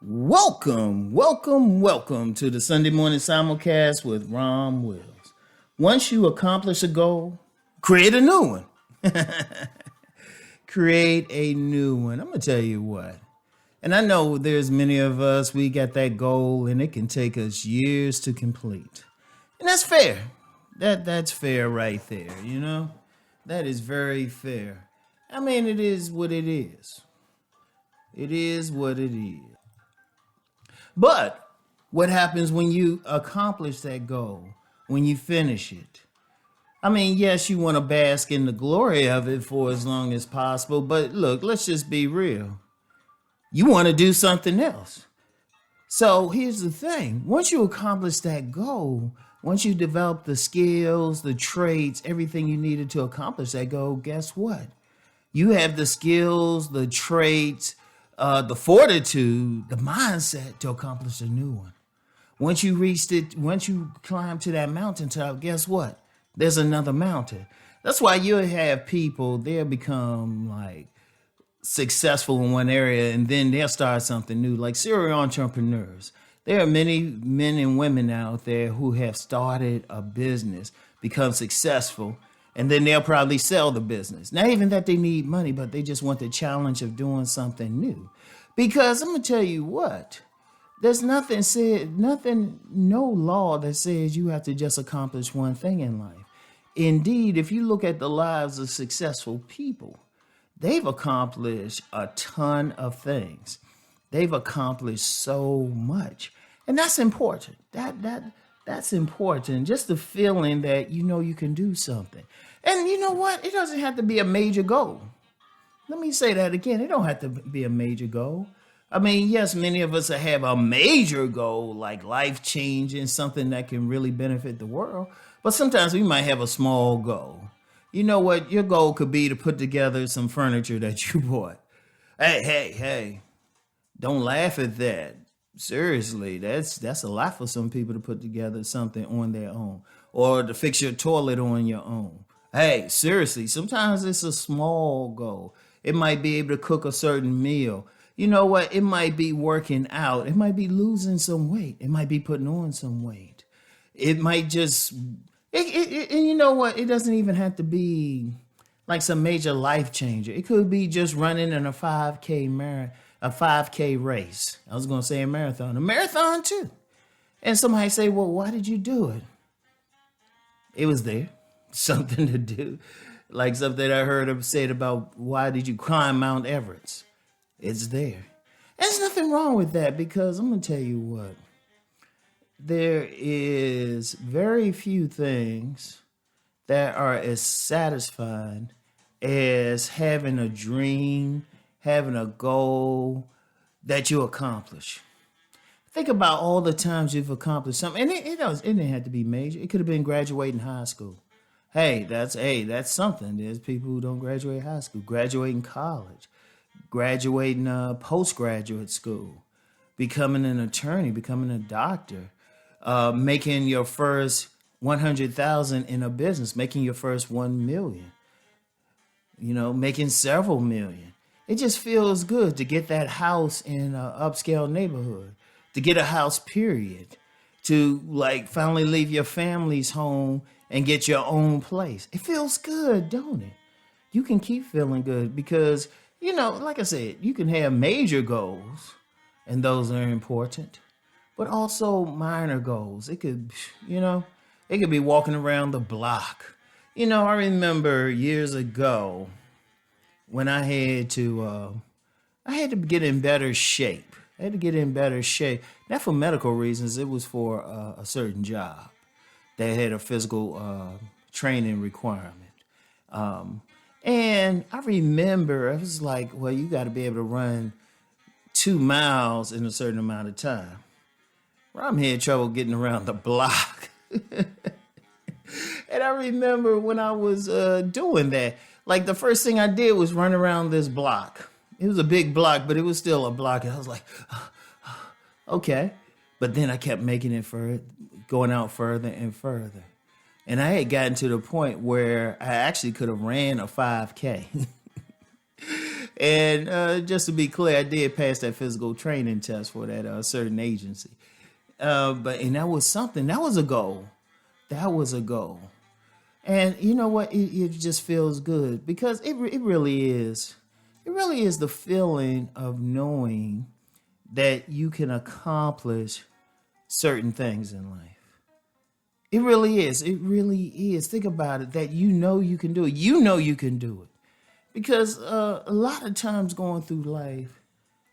Welcome to the Sunday morning simulcast with Rom Wills. Once you accomplish a goal, create a new one. Create a new one. I'm going to tell you what. And I know there's many of us, we got that goal and it can take us years to complete. And that's fair. That's fair right there, you know? That is very fair. I mean, it is what it is. It is what it is. But what happens when you accomplish that goal, when you finish it? I mean, yes, you want to bask in the glory of it for as long as possible, but look, let's just be real. You want to do something else. So here's the thing. Once you accomplish that goal, once you develop the skills, the traits, everything you needed to accomplish that goal, guess what? You have the skills, the traits, the fortitude, the mindset to accomplish a new one. Once you reached it, once you climb to that mountaintop, guess what? There's another mountain. That's why you have people, they'll become like successful in one area and then they'll start something new, like serial entrepreneurs. There are many men and women out there who have started a business, become successful, and then they'll probably sell the business. Not even that they need money, but they just want the challenge of doing something new. Because I'm going to tell you what, there's no law that says you have to just accomplish one thing in life. Indeed, if you look at the lives of successful people, they've accomplished a ton of things. They've accomplished so much. And that's important. That's important. Just the feeling that you know you can do something. And you know what? It doesn't have to be a major goal. Let me say that again. It don't have to be a major goal. I mean, yes, many of us have a major goal, like life-changing, something that can really benefit the world. But sometimes we might have a small goal. You know what? Your goal could be to put together some furniture that you bought. Hey. Don't laugh at that. Seriously, that's a lot for some people to put together something on their own or to fix your toilet on your own. Hey, seriously, sometimes it's a small goal. It might be able to cook a certain meal. You know what? It might be working out. It might be losing some weight. It might be putting on some weight. It might just, and you know what? It doesn't even have to be like some major life changer. It could be just running in a 5K race. I was going to say a marathon too. And somebody say, well, why did you do it? It was there. Something to do. Like something I heard him said about why did you climb Mount Everest? It's there. There's nothing wrong with that because I'm going to tell you what. There is very few things that are as satisfying as having a dream, having a goal that you accomplish. Think about all the times you've accomplished something. And it didn't have to be major. It could have been graduating high school. Hey, that's something. There's people who don't graduate high school, graduating college, graduating postgraduate school, becoming an attorney, becoming a doctor, making your first 100,000 in a business, making your first 1 million, making several million. It just feels good to get that house in an upscale neighborhood, to get a house, period, to like finally leave your family's home and get your own place. It feels good, don't it? You can keep feeling good because, like I said, you can have major goals and those are important, but also minor goals. It could, it could be walking around the block. I remember years ago when I had to get in better shape. Not for medical reasons. It was for a certain job that had a physical training requirement. And I remember I was like, well, you got to be able to run 2 miles in a certain amount of time. Well, I'm having trouble getting around the block. And I remember when I was doing that, like the first thing I did was run around this block. It was a big block, but it was still a block. And I was like, okay. But then I kept making it going out further and further. And I had gotten to the point where I actually could have ran a 5K. And just to be clear, I did pass that physical training test for that certain agency. And that was something. That was a goal. That was a goal. And you know what? It just feels good because it really is. It really is the feeling of knowing that you can accomplish certain things in life. It really is. It really is. Think about it, that you know you can do it. You know you can do it. Because a lot of times going through life,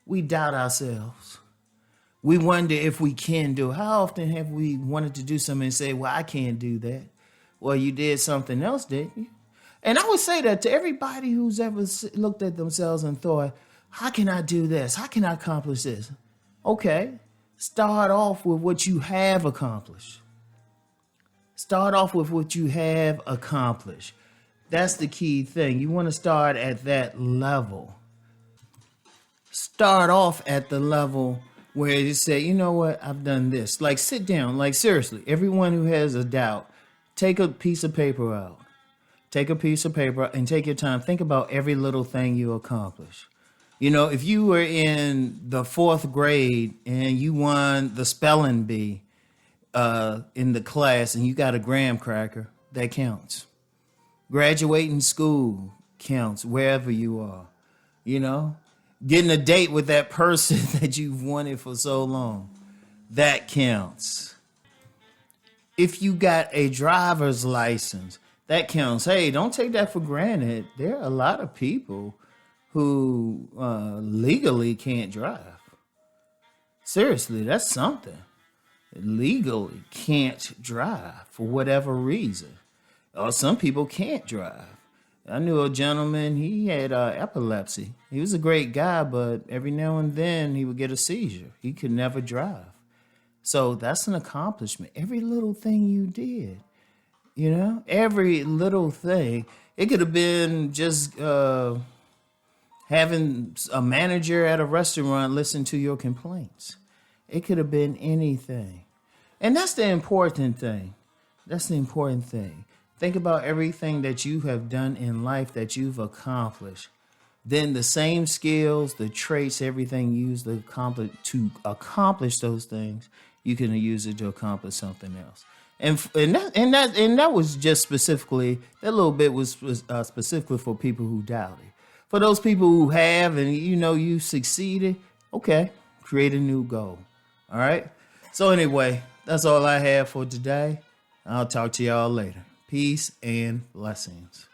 we doubt ourselves. We wonder if we can do it. How often have we wanted to do something and say, well, I can't do that? Well, you did something else, didn't you? And I would say that to everybody who's ever looked at themselves and thought, how can I do this? How can I accomplish this? Okay, start off with what you have accomplished. Start off with what you have accomplished. That's the key thing. You want to start at that level. Start off at the level where you say, you know what, I've done this. Like, sit down. Like, seriously, everyone who has a doubt, take a piece of paper out. Take a piece of paper and take your time. Think about every little thing you accomplish. You know, if you were in the 4th grade and you won the spelling bee in the class and you got a graham cracker, that counts. Graduating school counts wherever you are. You know, getting a date with that person that you've wanted for so long, that counts. If you got a driver's license, that counts. Hey, don't take that for granted. There are a lot of people who legally can't drive. Seriously, that's something. Legally can't drive for whatever reason. Or some people can't drive. I knew a gentleman, he had epilepsy. He was a great guy, but every now and then he would get a seizure. He could never drive. So that's an accomplishment. Every little thing you did, you know, every little thing. It could have been just having a manager at a restaurant listen to your complaints. It could have been anything. And that's the important thing. That's the important thing. Think about everything that you have done in life that you've accomplished. Then the same skills, the traits, everything you use to accomplish those things, you can use it to accomplish something else. And that was just specifically, that little bit was specifically for people who doubted. For those people who have and you know you succeeded, okay, create a new goal. All right. So anyway, that's all I have for today. I'll talk to y'all later. Peace and blessings.